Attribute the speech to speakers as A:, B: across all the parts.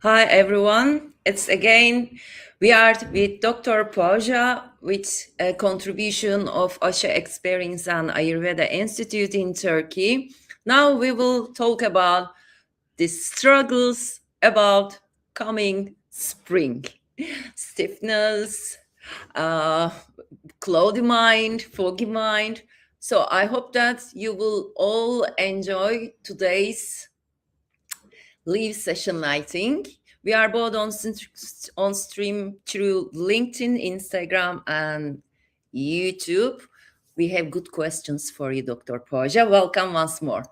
A: Hi everyone, it's again we are with Dr. Poja with a contribution of Asha Experience and Ayurveda Institute in Turkey. Now we will talk about the struggles about coming spring, stiffness, uh, cloudy mind, foggy mind. So I hope that you will all enjoy today's live session lighting. We are both on stream through LinkedIn, Instagram, and YouTube. We have good questions for you, Dr. Poja. Welcome once more.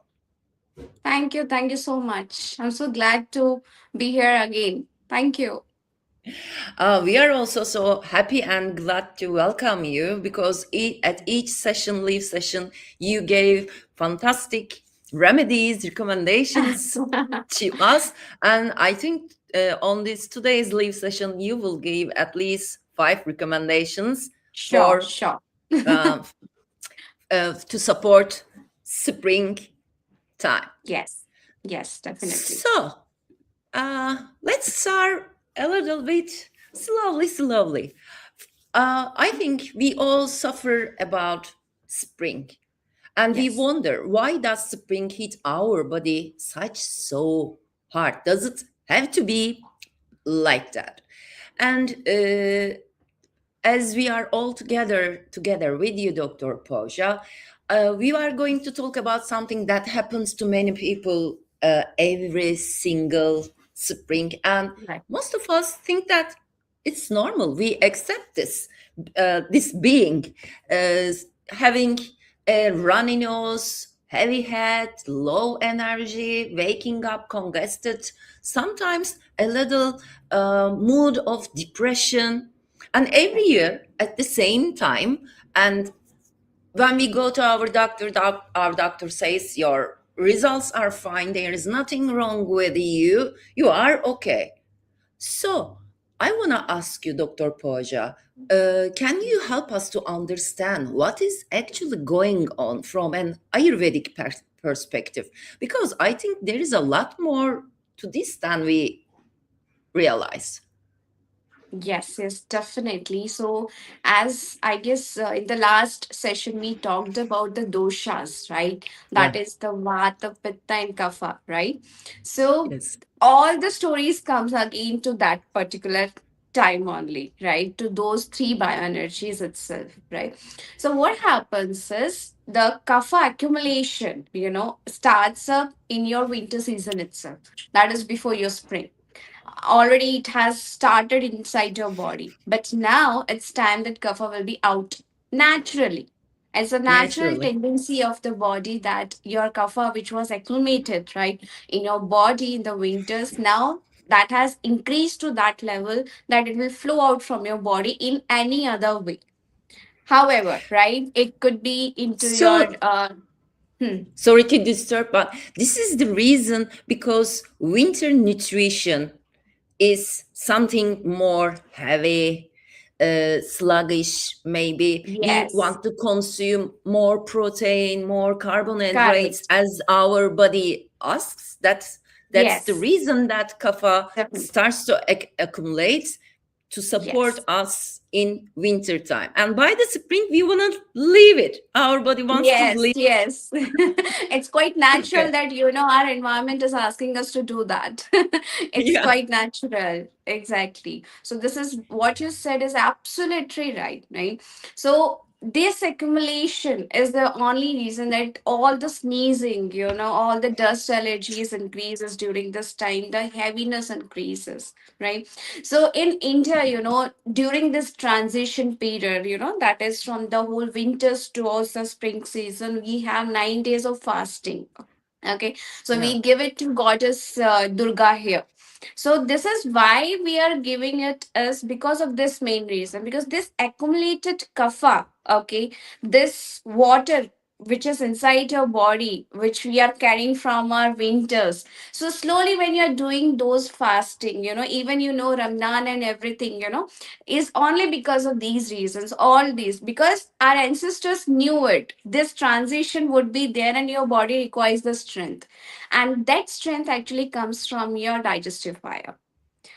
B: Thank you so much. I'm so glad to be here again. Thank you.
A: We are also so happy and glad to welcome you because at each session, live session, you gave fantastic remedies, recommendations to us. And I think on this today's live session, you will give at least 5 recommendations
B: Sure,
A: for
B: sure.
A: uh, to support spring time.
B: Yes, yes, definitely.
A: So let's start a little bit slowly. I think we all suffer about spring, and we
B: Yes.
A: wonder why does spring hit our body such so hard? Does it have to be like that? And as we are all together with you, Dr. Poja, we are going to talk about something that happens to many people every single spring, and
B: Right.
A: most of us think that it's normal. We accept this being uh, having a runny nose, heavy head, low energy, waking up congested, sometimes a little mood of depression, and every year at the same time. And when we go to our doctor, our doctor says your results are fine, there is nothing wrong with you, you are okay. So I want to ask you, Dr. Poja, can you help us to understand what is actually going on from an Ayurvedic perspective? Because I think there is a lot more to this than we realize.
B: Yes, yes, definitely. So, as I guess in the last session we talked about the doshas, right?
A: Yeah.
B: That is the vata, pitta, and kapha, right? So,
A: Yes.
B: all the stories comes again to that particular time only, right? To those three bioenergies itself, right? So, what happens is the kapha accumulation, starts up in your winter season itself. That is before your spring already it has started inside your body. But now it's time that kapha will be out naturally. It's a natural
A: Naturally.
B: tendency of the body that your kapha, which was acclimated, right, in your body in the winters, now that has increased to that level that it will flow out from your body in any other way. However, right, it could be into your
A: So
B: hmm,
A: sorry to disturb, but this is the reason because winter nutrition is something more heavy, sluggish. Maybe we
B: yes,
A: want to consume more protein, more carbohydrates
B: correct.
A: as our body asks. That's the
B: Yes,
A: reason that kapha
B: definitely.
A: starts to accumulate to support
B: Yes.
A: us in winter time. And by the spring, we want to leave it. Our body wants to
B: Yes,
A: leave.
B: yes. It's quite natural
A: Okay.
B: that, our environment is asking us to do that. It's
A: Yeah.
B: quite natural. Exactly. So, this is what you said is absolutely right, right? So, this accumulation is the only reason that all the sneezing, all the dust allergies increases during this time, the heaviness increases, right? So in India, during this transition period, that is from the whole winters towards the spring season, we have 9 days of fasting. Okay, so
A: Yeah.
B: we give it to goddess Durga here. So this is why we are giving it is because of this main reason, because this accumulated kapha, okay, this water which is inside your body, which we are carrying from our winters. So slowly when you're doing those fasting, even Ramadan and everything, is only because of these reasons, all these, because our ancestors knew it. This transition would be there and your body requires the strength. And that strength actually comes from your digestive fire.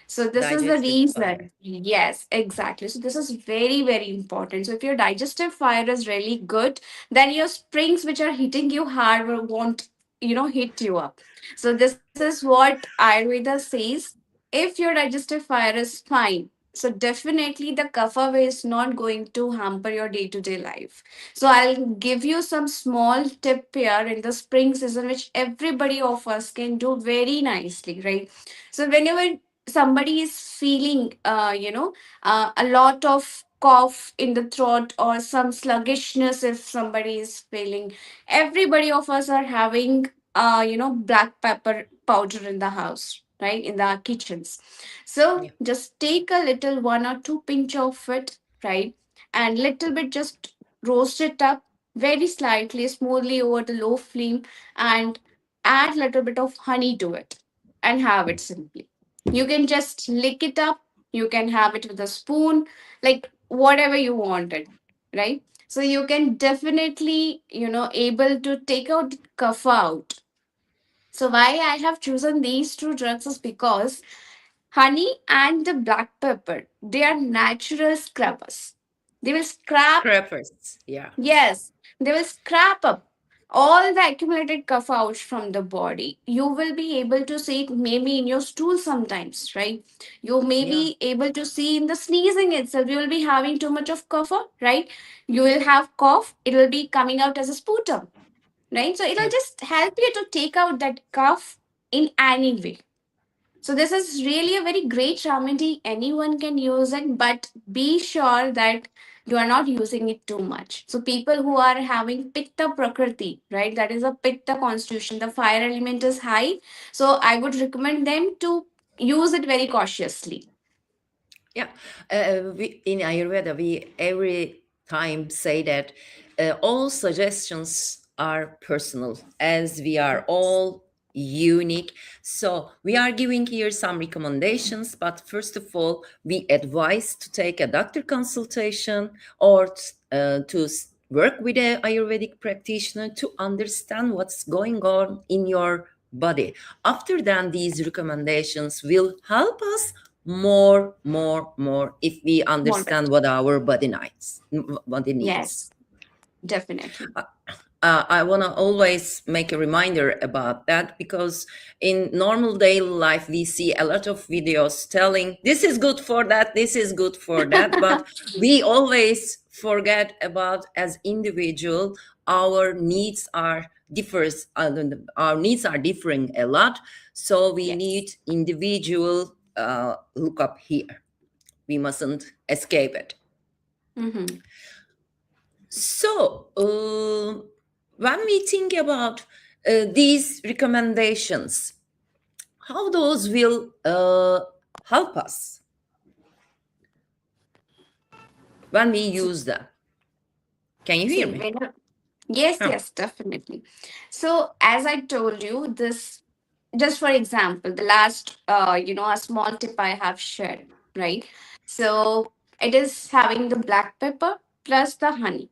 B: So this is the
A: Digestive fire.
B: reason. Yes, exactly. So this is very, very important. So if your digestive fire is really good, then your springs which are hitting you hard won't, hit you up. So this is what Ayurveda says. If your digestive fire is fine, so definitely the kapha way is not going to hamper your day-to-day life. So I'll give you some small tip here in the spring season, which everybody of us can do very nicely, right? So whenever somebody is feeling a lot of cough in the throat or some sluggishness, if somebody is feeling, everybody of us are having black pepper powder in the house, right, in the kitchens. So
A: Yeah.
B: just take a little 1 or 2 pinch of it, right, and little bit just roast it up very slightly smoothly over the low flame, and add little bit of honey to it and have it simply. You can just lick it up. You can have it with a spoon, like whatever you wanted, right? So you can definitely, able to take out the cough out. So why I have chosen these two drugs is because honey and the black pepper, they are natural scrubbers. They will scrap.
A: Scrapers. Yeah.
B: Yes, they will scrap up all the accumulated cough out from the body. You will be able to see it maybe in your stool sometimes, right? You may
A: Yeah.
B: be able to see in the sneezing itself. You will be having too much of cough, right? You will have cough, it will be coming out as a sputum, right? So it will
A: Yeah.
B: just help you to take out that cough in any way. So this is really a very great remedy. Anyone can use it, but be sure that you are not using it too much. So people who are having pitta prakriti, right? That is a pitta constitution. The fire element is high. So I would recommend them to use it very cautiously.
A: Yeah, in Ayurveda, we every time say that all suggestions are personal, as we are all unique. So we are giving here some recommendations, but first of all, we advise to take a doctor consultation or work with a Ayurvedic practitioner to understand what's going on in your body. After then, these recommendations will help us more if we
B: More
A: understand
B: better.
A: what our body needs.
B: Yes, definitely.
A: I want to always make a reminder about that, because in normal daily life we see a lot of videos telling this is good for that, this is good for that, but we always forget about, as individual, our needs are differs our needs are differing a lot, so we
B: Yes.
A: need individual look up here. We mustn't escape it.
B: Mm-hmm.
A: So, when we think about these recommendations, how those will help us when we use them? Can you hear
B: See,
A: me?
B: yes,
A: Huh.
B: yes, definitely. So, as I told you, this just for example, the last, a small tip I have shared, right? So, it is having the black pepper plus the honey,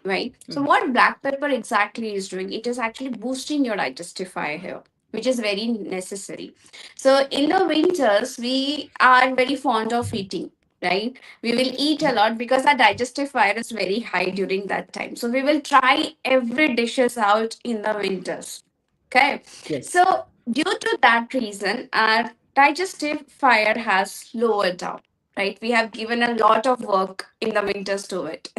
B: right? So,
A: Mm.
B: what black pepper exactly is doing? It is actually boosting your digestive fire here, which is very necessary. So, in the winters, we are very fond of eating, right? We will eat a lot because our digestive fire is very high during that time. So we will try every dishes out in the winters. Okay.
A: Yes.
B: So due to that reason, our digestive fire has lowered down. Right, we have given a lot of work in the winters to it.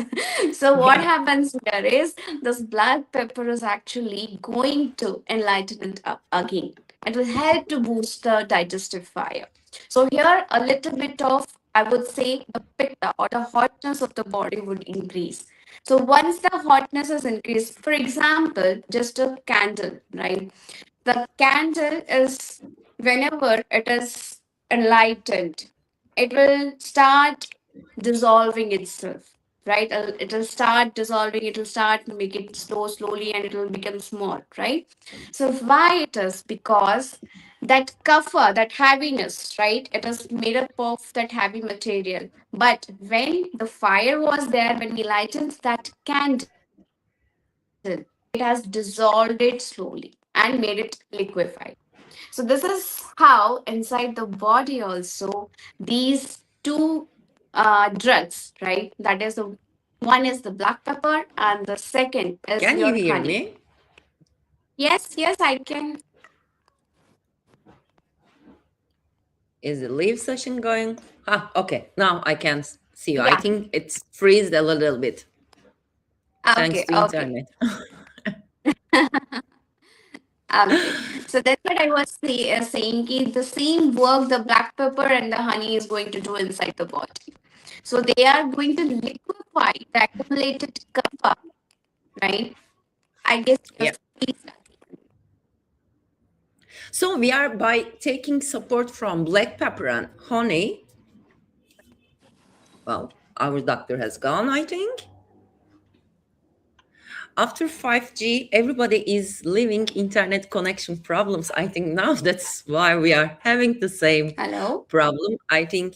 B: So what
A: Yeah.
B: happens here is this black pepper is actually going to enlighten it up again. It will help to boost the digestive fire. So here a little bit of, I would say, the pitta or the hotness of the body would increase. So once the hotness is increased, for example, just a candle, right? The candle is, whenever it is enlightened, it will start dissolving itself, right? It will start dissolving, it will start make it slowly, and it will become small, right? So why it is? Because that kapha, that heaviness, right, it is made up of that heavy material. But when the fire was there, when we lightened that candle, it has dissolved it slowly and made it liquefied. So this is how inside the body also these two drugs, right? That is the one is the black pepper and the second is
A: Can you
B: your
A: hear
B: honey.
A: me?
B: Yes, yes, I can.
A: Is the live session going? Okay. Now I can see you. I
B: Yeah.
A: think it's freezed a little bit thanks
B: Okay,
A: to
B: okay.
A: internet.
B: Okay. So that's what I was saying. Ki the same work the black pepper and the honey is going to do inside the body. So they are going to liquefy the accumulated kapha, right? I guess
A: Yeah. So we are by taking support from black pepper and honey. Well, our doctor has gone, I think. After 5G, everybody is living internet connection problems. I think now that's why we are having the same
B: Hello.
A: problem. I think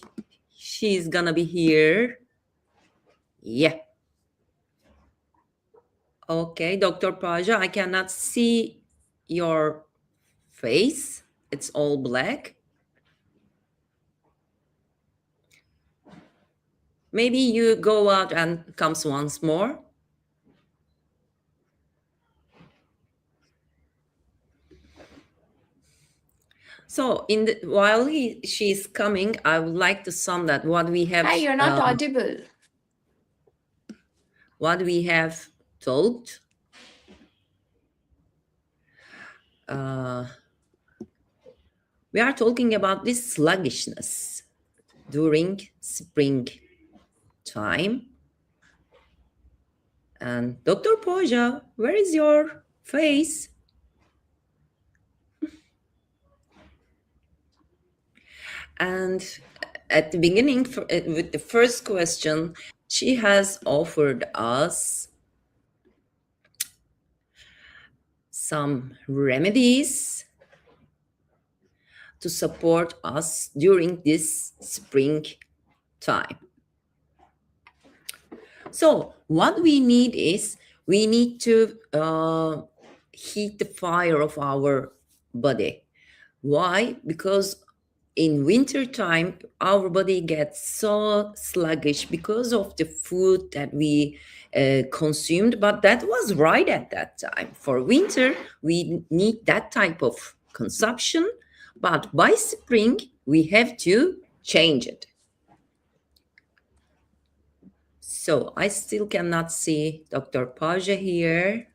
A: she's gonna be here. Yeah. Okay, Dr. Paja, I cannot see your face. It's all black. Maybe you go out and comes once more. So while she's coming, I would like to sum that what we have
B: Hi, you're not audible.
A: told. We are talking about this sluggishness during spring time. And Dr. Poja, where is your face? And at the beginning, with the first question, she has offered us some remedies to support us during this spring time. So what we need is we need to heat the fire of our body. Why? Because in winter time our body gets so sluggish because of the food that we consumed, but that was right at that time. For winter we need that type of consumption, but by spring we have to change it. So I still cannot see Dr. Paja here.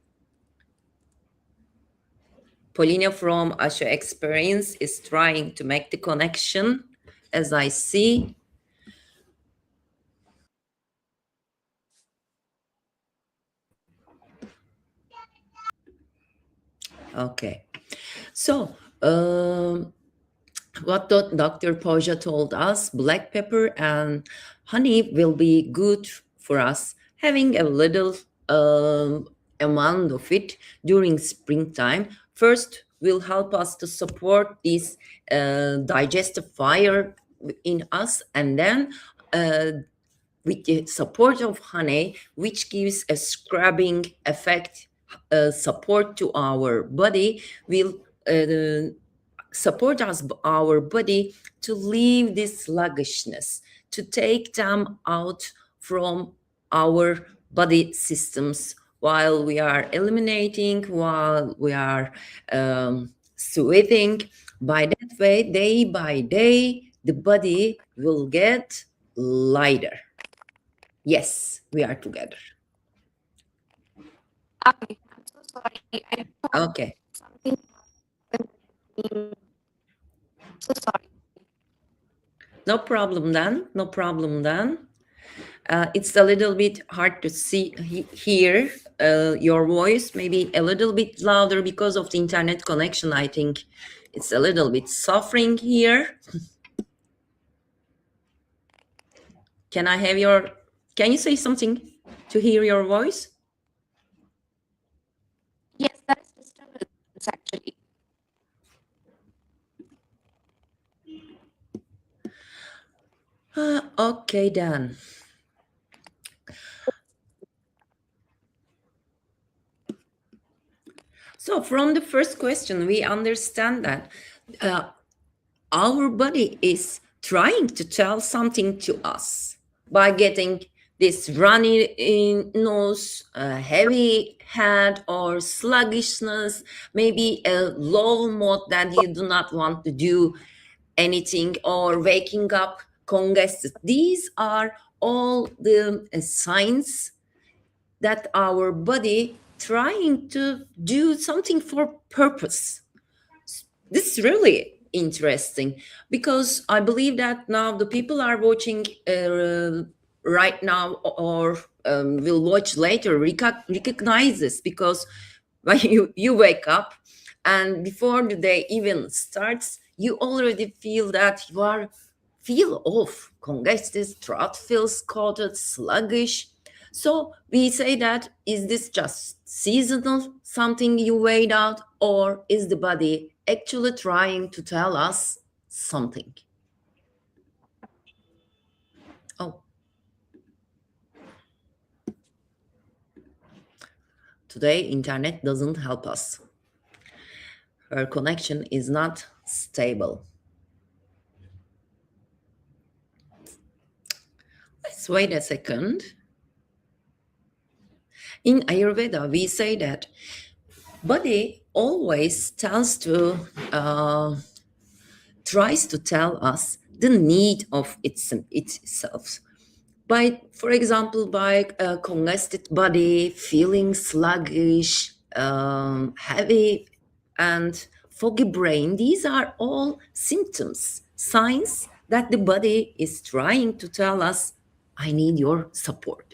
A: Polina from Asha Experience is trying to make the connection, as I see. Okay. So, what Dr. Poja told us, black pepper and honey will be good for us. Having a little amount of it during springtime, first will help us to support this digestive fire in us, and then with the support of honey, which gives a scrubbing effect, support to our body, will support our body to leave this sluggishness, to take them out from our body systems while we are eliminating, while we are sweating. By that way, day by day, the body will get lighter. Yes, we are together.
B: Okay, I'm so sorry. I thought
A: Okay.
B: something happened. So sorry.
A: No problem then. No problem then. It's a little bit hard to hear your voice, maybe a little bit louder because of the internet connection. I think it's a little bit suffering here. Can you say something to hear your voice?
B: Yes, that is disturbance actually.
A: Okay then. So from the first question, we understand that our body is trying to tell something to us by getting this runny nose, heavy head, or sluggishness, maybe a low mode that you do not want to do anything, or waking up congested. These are all the signs that our body trying to do something for purpose. This is really interesting because I believe that now the people are watching right now, or will watch later, recognize this, because when you wake up and before the day even starts, you already feel that you are feel off, congested, throat feels coated, sluggish. So we say that, is this just seasonal, something you weighed out, or is the body actually trying to tell us something? Oh, today internet doesn't help us. Her connection is not stable. Let's wait a second. In Ayurveda, we say that body always tries to tell us the need of itself. By, for example, by congested body, feeling sluggish, heavy, and foggy brain. These are all symptoms, signs that the body is trying to tell us, I need your support.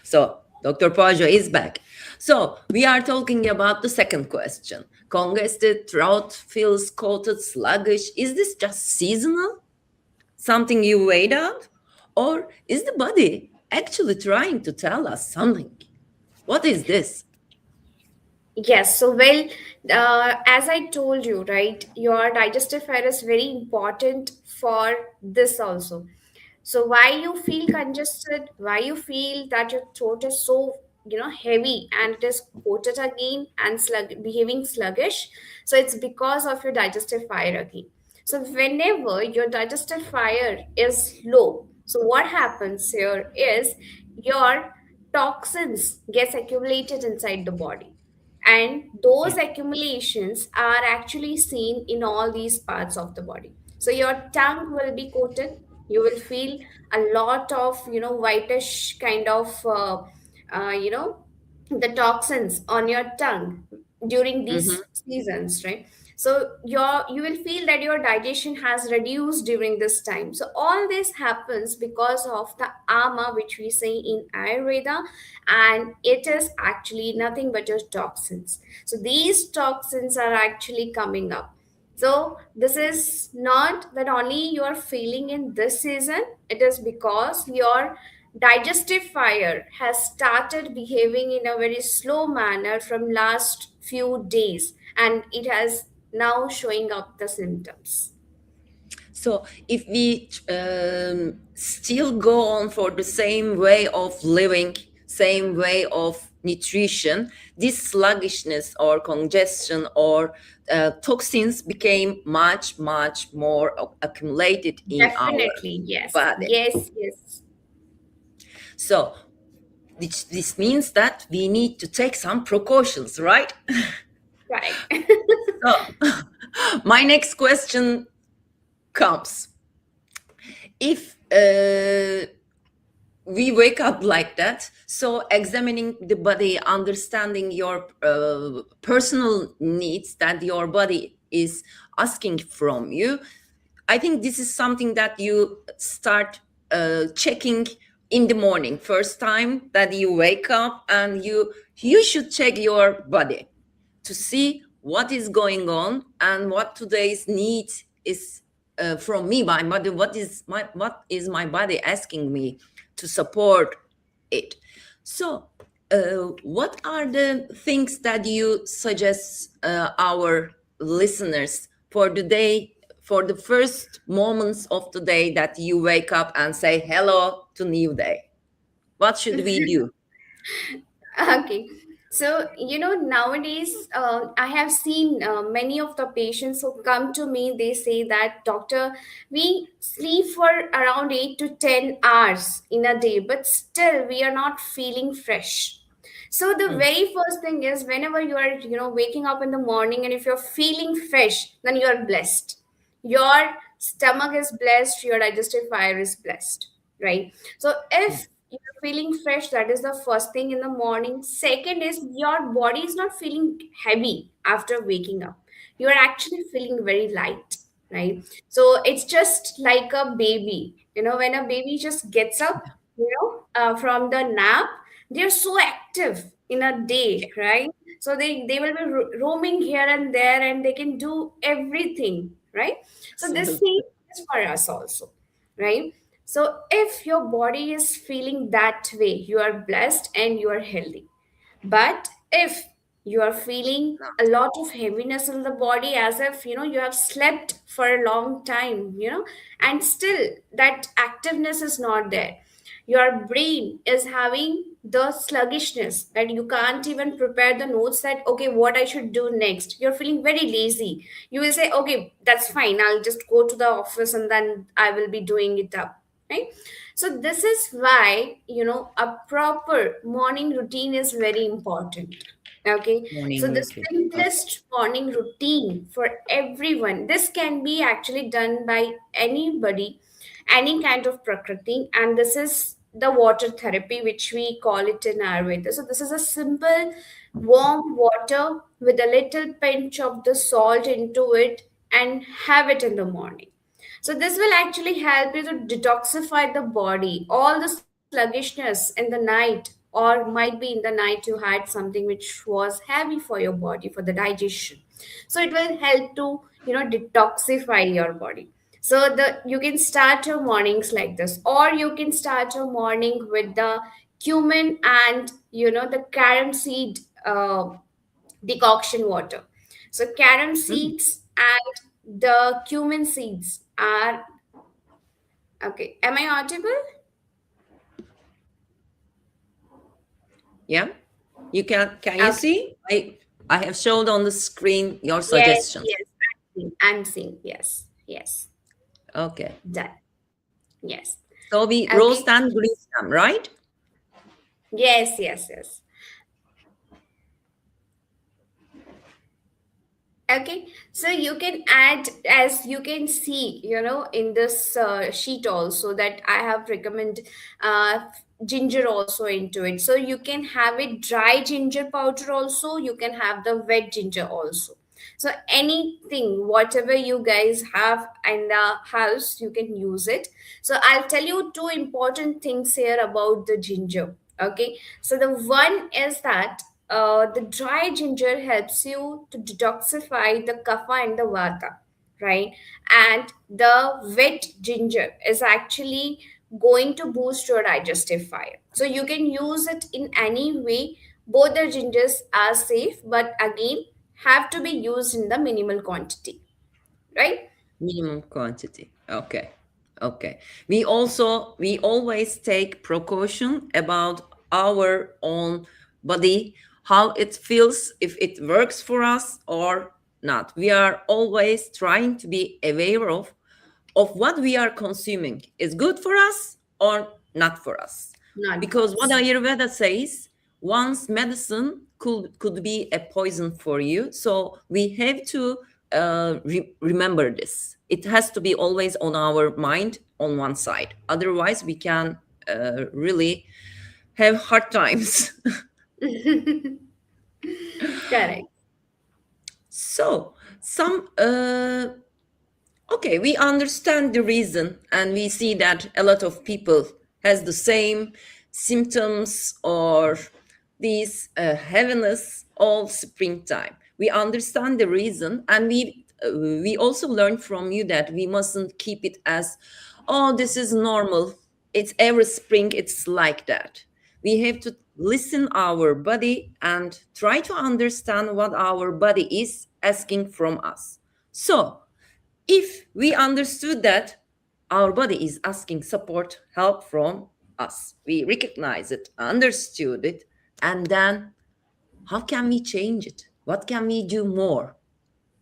A: So Dr. Pajo is back. So we are talking about the second question. Congested, throat feels coated, sluggish. Is this just seasonal? Something you weighed out? Or is the body actually trying to tell us something? What is this?
B: Yes, so well, as I told you, right, your digestive fire is very important for this also. So why you feel congested, why you feel that your throat is so, heavy and it is coated again and behaving sluggish. So it's because of your digestive fire again. So whenever your digestive fire is low, so what happens here is your toxins gets accumulated inside the body, and those accumulations are actually seen in all these parts of the body. So your tongue will be coated, you will feel a lot of whitish kind of the toxins on your tongue during
A: Mhm.
B: these seasons, right? So you will feel that your digestion has reduced during this time. So all this happens because of the ama, which we say in Ayurveda, and it is actually nothing but your toxins. So these toxins are actually coming up. So this is not that only you are feeling in this season, it is because your digestive fire has started behaving in a very slow manner from last few days, and it has now showing up the symptoms.
A: So if we still go on for the same way of living, same way of nutrition, this sluggishness or congestion or toxins became much, much more accumulated in our
B: Definitely, yes.
A: body.
B: Yes, yes.
A: So this means that we need to take some precautions, right?
B: Right.
A: So my next question comes. If we wake up like that, so examining the body, understanding your personal needs that your body is asking from you, I think this is something that you start checking in the morning, first time that you wake up, and you should check your body to see what is going on and what today's need is from me, my body. What is my body asking me to support it? So what are the things that you suggest our listeners for the day, for the first moments of the day that you wake up and say hello to new day? What should we do?
B: Okay. So, nowadays, I have seen many of the patients who come to me, they say that, doctor, we sleep for around 8 to 10 hours in a day, but still we are not feeling fresh. So, the
A: Mm.
B: very first thing is whenever you are, waking up in the morning, and if you're feeling fresh, then you are blessed. Your stomach is blessed, your digestive fire is blessed, right? So, if you're feeling fresh, that is the first thing in the morning. Second is your body is not feeling heavy after waking up. You are actually feeling very light, right? So it's just like a baby. When a baby just gets up, from the nap, they're so active in a day, right? So they will be roaming here and there, and they can do everything, right? So this thing
A: Absolutely.
B: is for us also, right? So if your body is feeling that way, you are blessed and you are healthy. But if you are feeling a lot of heaviness in the body, as if you have slept for a long time, and still that activeness is not there, your brain is having the sluggishness that you can't even prepare the notes, that okay, what I should do next. You're feeling very lazy. You will say, okay, that's fine, I'll just go to the office and then I will be doing it up, right? So this is why a proper morning routine is very important. Okay, so
A: Morning
B: the
A: routine. Okay.
B: simplest morning routine for everyone, this can be actually done by anybody, any kind of prakriti, and this is the water therapy, which we call it in Ayurveda. So this is a simple warm water with a little pinch of the salt into it, and have it in the morning. So this will actually help you to detoxify the body, all the sluggishness in the night, or might be in the night you had something which was heavy for your body, for the digestion. So it will help to, detoxify your body. So you can start your mornings like this, or you can start your morning with the cumin and the carom seed decoction water. So carom
A: Mm.
B: seeds and the cumin seeds are okay. Am I audible?
A: Yeah. Can you
B: Okay.
A: see? I have showed on the screen your
B: Yes,
A: suggestions.
B: yes. I'm seeing. Yes, yes.
A: Okay.
B: Done. Yes.
A: So we roast
B: Okay.
A: and grease them, right?
B: Yes, yes, yes. Okay, so you can add, as you can see, in this sheet also, that I have recommend ginger also into it. So you can have it dry ginger powder also. You can have the wet ginger also. So anything, whatever you guys have in the house, you can use it. So I'll tell you two important things here about the ginger. Okay, so the one is that the dry ginger helps you to detoxify the kapha and the vata, right? And the wet ginger is actually going to boost your digestive fire. So you can use it in any way. Both the gingers are safe, but again, have to be used in the minimal quantity, right?
A: Minimum quantity. Okay. Okay. We always take precaution about our own body, how it feels, if it works for us or not. We are always trying to be aware of what we are consuming is good for us or not for us.
B: Not for
A: Because what
B: us.
A: Ayurveda says, once medicine could be a poison for you. So we have to remember this. It has to be always on our mind on one side. Otherwise, we can really have hard times.
B: Correct.
A: So some okay, we understand the reason, and we see that a lot of people has the same symptoms or these heaviness all springtime. We understand the reason, and we also learn from you that we mustn't keep it as, oh, this is normal, it's every spring it's like that. We have to listen our body and try to understand what our body is asking from us. So if we understood that our body is asking support, help from us, we recognize it, understood it, and then how can we change it? What can we do more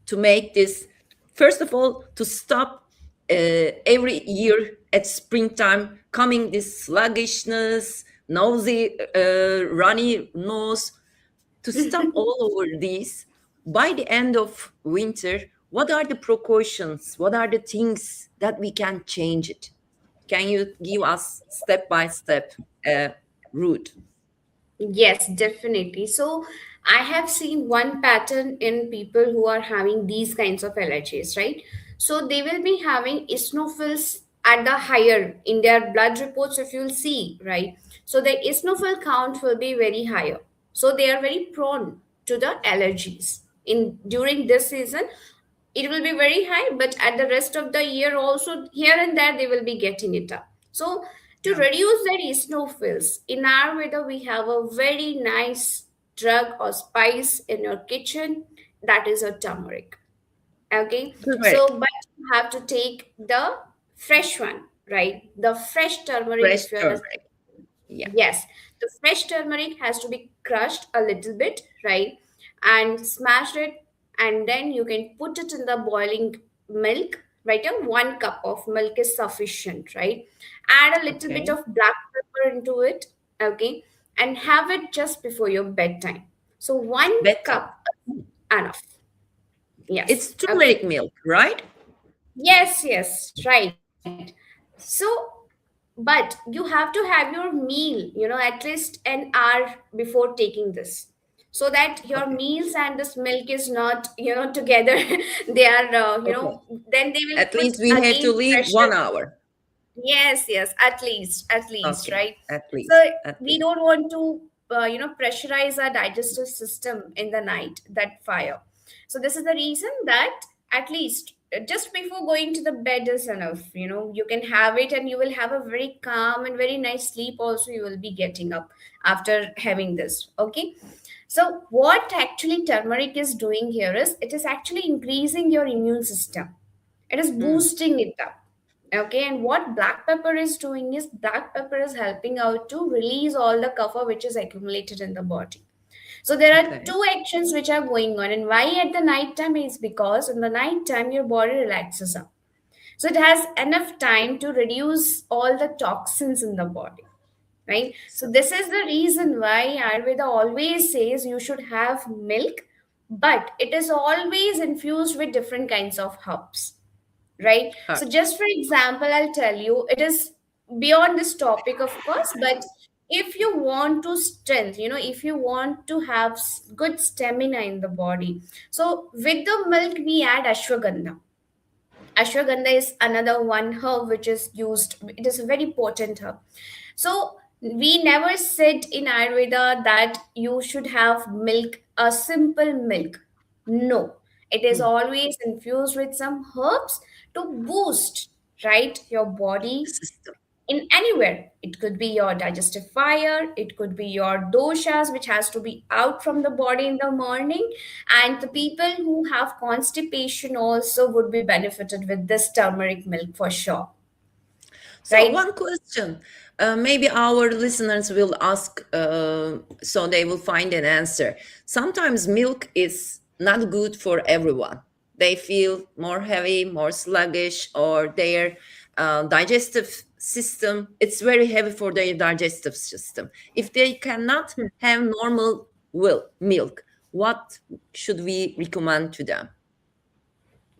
A: to make this, first of all, to stop every year at springtime coming this sluggishness, nosy, runny nose, to stop all over these. By the end of winter, what are the precautions? What are the things that we can change it? Can you give us step by step route?
B: Yes, definitely. So I have seen one pattern in people who are having these kinds of allergies, right? So they will be having eosinophils at the higher in their blood reports, if you'll see, right? So the eosinophil count will be very higher. So they are very prone to the allergies. In during this season, it will be very high, but at the rest of the year also here and there they will be getting it up. So to
A: Yeah.
B: reduce their eosinophils, in Ayurveda we have a very nice drug or spice in your kitchen, that is a turmeric. Okay, so
A: Turmeric,
B: but you have to take the fresh one, right? The fresh turmeric,
A: fresh
B: if you are,
A: turmeric. Yeah.
B: yes, the fresh turmeric has to be crushed a little bit, right? And smash it, and then you can put it in the boiling milk, right? And 1 cup of milk is sufficient, right? Add a little bit
A: Okay.
B: of black pepper into it, okay? And have it just before your bedtime. So one
A: Bedtime.
B: cup is enough. Yes.
A: It's
B: Okay.
A: turmeric milk, right?
B: Yes, yes, right. So, but you have to have your meal, at least an hour before taking this, so that your
A: Okay.
B: meals and this milk is not, together. They are,
A: Okay.
B: then they will
A: At
B: put
A: least we have to
B: again
A: leave
B: pressure.
A: 1 hour.
B: Yes, yes, at least,
A: Okay.
B: right?
A: At
B: So
A: least. At
B: we
A: least.
B: don't want to, pressurize our digestive system in the night, that fire. So this is the reason that at least just before going to the bed is enough. You can have it and you will have a very calm and very nice sleep also you will be getting up after having this. Okay. So what actually turmeric is doing here is it is actually increasing your immune system. It is
A: Hmm.
B: boosting it up. Okay, and what black pepper is doing is black pepper is helping out to release all the kapha which is accumulated in the body. So there are
A: Okay.
B: two actions which are going on, and why at the night time is because in the night time your body relaxes up. So it has enough time to reduce all the toxins in the body, right? So
A: So,
B: this is the reason why Ayurveda always says you should have milk, but it is always infused with different kinds of herbs, right?
A: uh,
B: So just for example, I'll tell you, it is beyond this topic, of course, but if you want to strength, if you want to have good stamina in the body, so with the milk we add ashwagandha. Ashwagandha is another one herb which is used. It is a very potent herb. So we never said in Ayurveda that you should have milk, a simple milk. No, it is
A: hmm,
B: always infused with some herbs to boost, right, your
A: the
B: body
A: system.
B: in anywhere. It could be your digestive fire, it could be your doshas, which has to be out from the body in the morning. And the people who have constipation also would be benefited with this turmeric milk for sure,
A: So,
B: right?
A: one question. Maybe our listeners will ask, so they will find an answer. Sometimes milk is not good for everyone. They feel more heavy, more sluggish, or their digestive system, it's very heavy for their digestive system. If they cannot have normal milk, what should we recommend to them?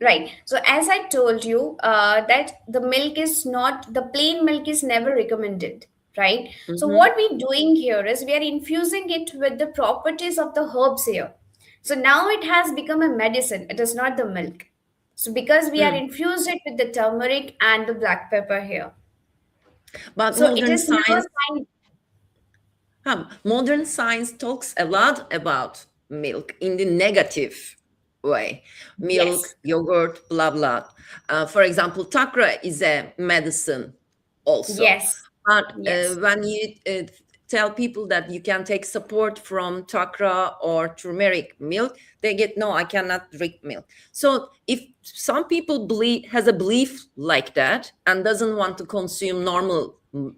B: Right. So as I told you, that the milk is not, the plain milk is never recommended, right? So
A: Mm-hmm.
B: what we're doing here is we are infusing it with the properties of the herbs here. So now it has become a medicine. It is not the milk. So because we are
A: Hmm.
B: infused it with the turmeric and the black pepper here.
A: But
B: So it
A: modern
B: is never
A: science
B: kind.
A: Modern science talks a lot about milk in the negative way. Milk,
B: Yes.
A: yogurt, blah, blah. For example, takra is a medicine also.
B: Yes.
A: But
B: Yes.
A: when you tell people that you can take support from takra or turmeric milk, they get, no, I cannot drink milk. So if some people has a belief like that and doesn't want to consume normal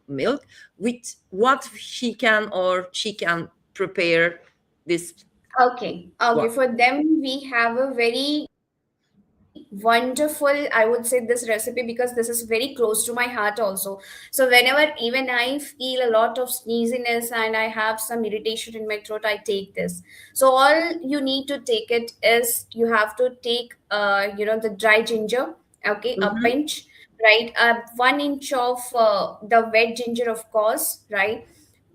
A: milk, with what he can or she can prepare this
B: Okay, okay.
A: What?
B: For them, we have a very wonderful, I would say, this recipe because this is very close to my heart also. So whenever even I feel a lot of sneeziness and I have some irritation in my throat, I take this. So all you need to take it is you have to take, the dry ginger. Okay, a
A: Mm-hmm.
B: pinch, right? 1 inch of the wet ginger, of course, right?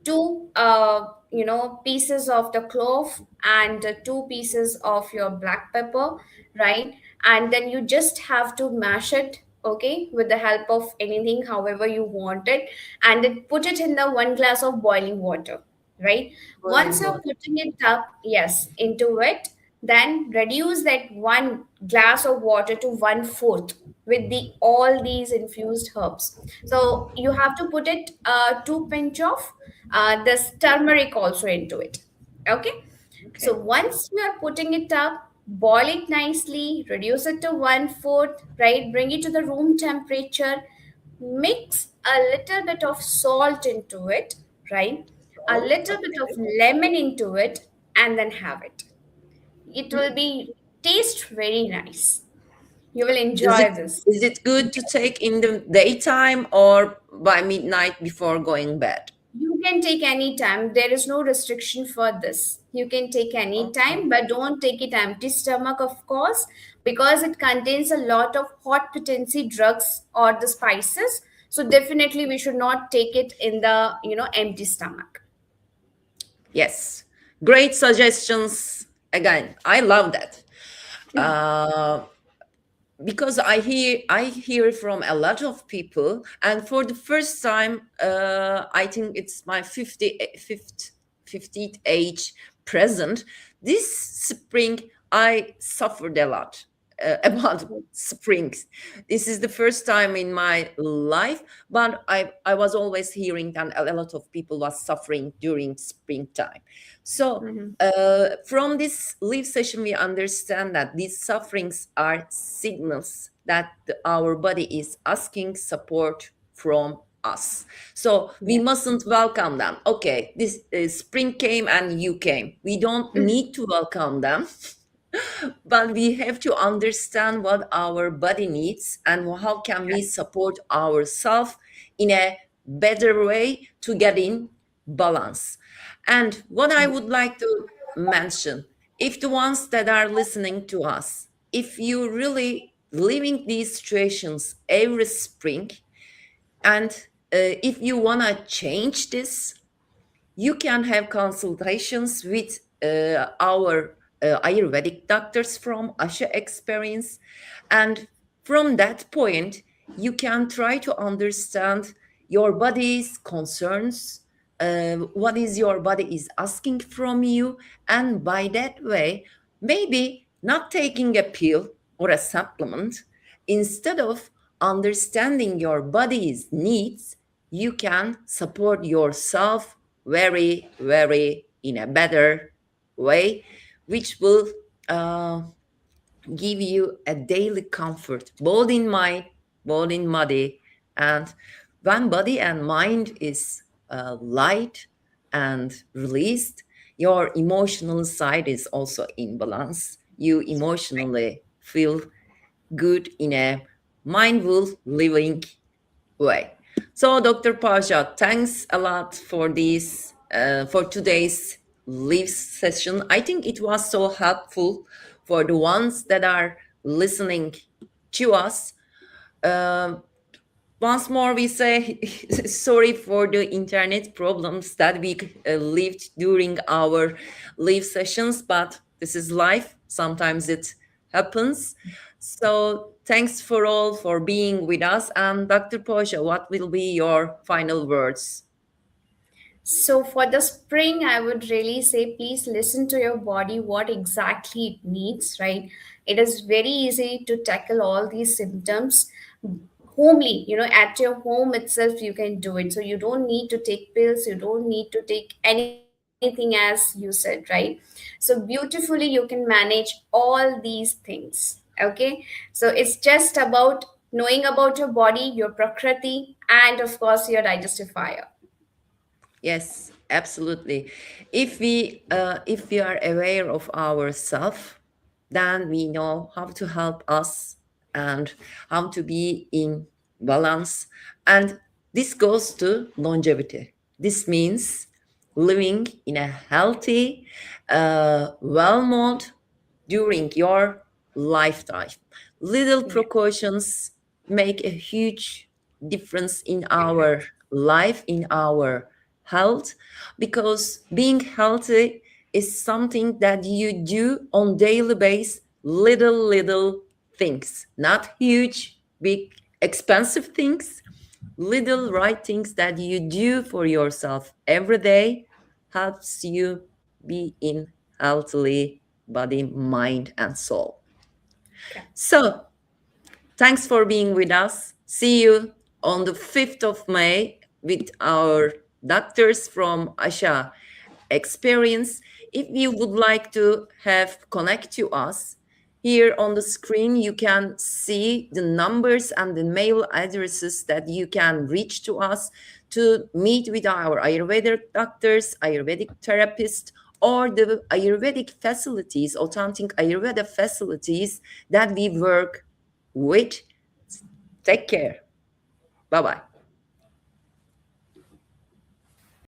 B: Two pieces of the clove and two pieces of your black pepper, right? And then you just have to mash it, okay, with the help of anything however you want it, and then put it in the 1 glass of boiling water, right? Once
A: Boiling
B: you're
A: water.
B: putting it up, yes, into it, then reduce that 1 glass of water to 1/4 with all these infused herbs. So you have to put it 2 pinch of this turmeric also into it. Okay. So
A: Okay.
B: once you are putting it up, boil it nicely, reduce it to 1/4, right? Bring it to the room temperature, mix a little bit of salt into it, right? A
A: Salt.
B: little bit of
A: Okay.
B: lemon into it, and then have it. It will be taste very nice. You will
A: Does
B: enjoy
A: it
B: this.
A: is it good to take in the daytime or by midnight before going bed?
B: You can take any time. There is no restriction for this. You can take any
A: Okay.
B: time, but don't take it empty stomach, of course, because it contains a lot of hot potency drugs or the spices. So definitely we should not take it in the empty stomach.
A: Yes. Great suggestions. Again, I love that. Uh, because I hear from a lot of people, and for the first time, I think it's my 50th age present. This spring, I suffered a lot about springs. This is the first time in my life, but I was always hearing that a lot of people was suffering during springtime. So
B: Mhm.
A: from this live session, we understand that these sufferings are signals that our body is asking support from us. So we
B: Yeah.
A: mustn't welcome them. Okay, this spring came and you came. We don't need to welcome them, but we have to understand what our body needs and how can we support ourselves in a better way to get in balance. And what I would like to mention, if the ones that are listening to us, if you really living these situations every spring, and if you want to change this, you can have consultations with our Ayurvedic doctors from Asha experience. And from that point, you can try to understand your body's concerns, what is your body is asking from you. And by that way, maybe not taking a pill or a supplement, instead of understanding your body's needs, you can support yourself very, very in a better way, which will uh, give you a daily comfort, both in mind, both in body. And when body and mind is light and released, your emotional side is also in balance. You emotionally feel good in a mindful living way. So, Dr. Pasha, thanks a lot for this for today's live session. I think it was so helpful for the ones that are listening to us. Um, Once more, we say sorry for the internet problems that we lived during our live sessions, but this is life. Sometimes it happens. So, thanks for all for being with us. And Dr. Posha, what will be your final words?
B: So for the spring, I would really say please listen to your body, what exactly it needs, right? It is very easy to tackle all these symptoms homely, at your home itself, you can do it. So you don't need to take pills, you don't need to take anything as you said, right? So beautifully, you can manage all these things. Okay. So it's just about knowing about your body, your prakriti, and of course, your digestive fire.
A: Yes, Absolutely. If we are aware of ourselves, then we know how to help us and how to be in balance. And this goes to longevity. This means living in a healthy, well mode during your lifetime. Little
B: Yeah.
A: precautions make a huge difference in our life, in our health, because being healthy is something that you do on daily basis, little things, not huge, big, expensive things, little right things that you do for yourself every day helps you be in healthily body, mind, and soul.
B: Yeah.
A: So thanks for being with us. See you on the 5th of May with our doctors from Asha experience. If you would like to have connect to us, here on the screen you can see the numbers and the mail addresses that you can reach to us to meet with our Ayurvedic doctors, Ayurvedic therapists, or the Ayurvedic facilities, authentic Ayurveda facilities that we work with. Take care. Bye bye.